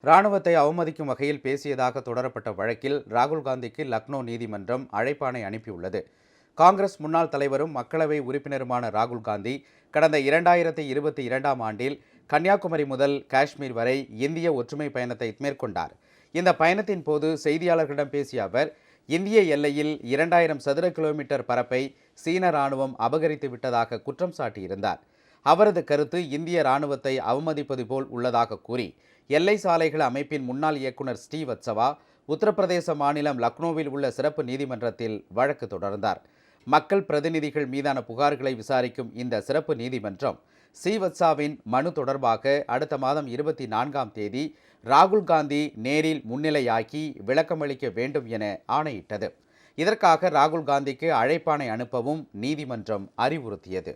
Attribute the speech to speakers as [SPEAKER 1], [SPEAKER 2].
[SPEAKER 1] ராணுவத்தை அவமதிக்கும் வகையில் பேசியதாக தொடரப்பட்ட வழக்கில் ராகுல் காந்திக்கு லக்னோ நீதிமன்றம் அழைப்பாணை அனுப்பியுள்ளது. காங்கிரஸ் முன்னாள் தலைவரும் மக்களவை உறுப்பினருமான ராகுல் காந்தி கடந்த 2022ஆம் ஆண்டில் கன்னியாகுமரி முதல் காஷ்மீர் வரை இந்திய ஒற்றுமை பயணத்தை மேற்கொண்டார். இந்த பயணத்தின் போது செய்தியாளர்களிடம் பேசிய அவர், இந்திய எல்லையில் 2000 சதுர கிலோமீட்டர் பரப்பை சீன ராணுவம் அபகரித்து விட்டதாக குற்றம் சாட்டியிருந்தார். அவரது கருத்து இந்திய ராணுவத்தை அவமதிப்பது போல் உள்ளதாக கூறி, எல்லை சாலைகள் அமைப்பின் முன்னாள் இயக்குநர் ஸ்ரீவத்சவா உத்தரப்பிரதேச மாநிலம் லக்னோவில் உள்ள சிறப்பு நீதிமன்றத்தில் வழக்கு தொடர்ந்தார். மக்கள் பிரதிநிதிகள் மீதான புகார்களை விசாரிக்கும் இந்த சிறப்பு நீதிமன்றம் ஸ்ரீவத்சாவின் மனு தொடர்பாக அடுத்த மாதம் 24ஆம் தேதி ராகுல் காந்தி நேரில் முன்னிலையாக்கி விளக்கமளிக்க வேண்டும் என ஆணையிட்டது. இதற்காக ராகுல் காந்திக்கு அழைப்பாணை அனுப்பவும் நீதிமன்றம் அறிவுறுத்தியது.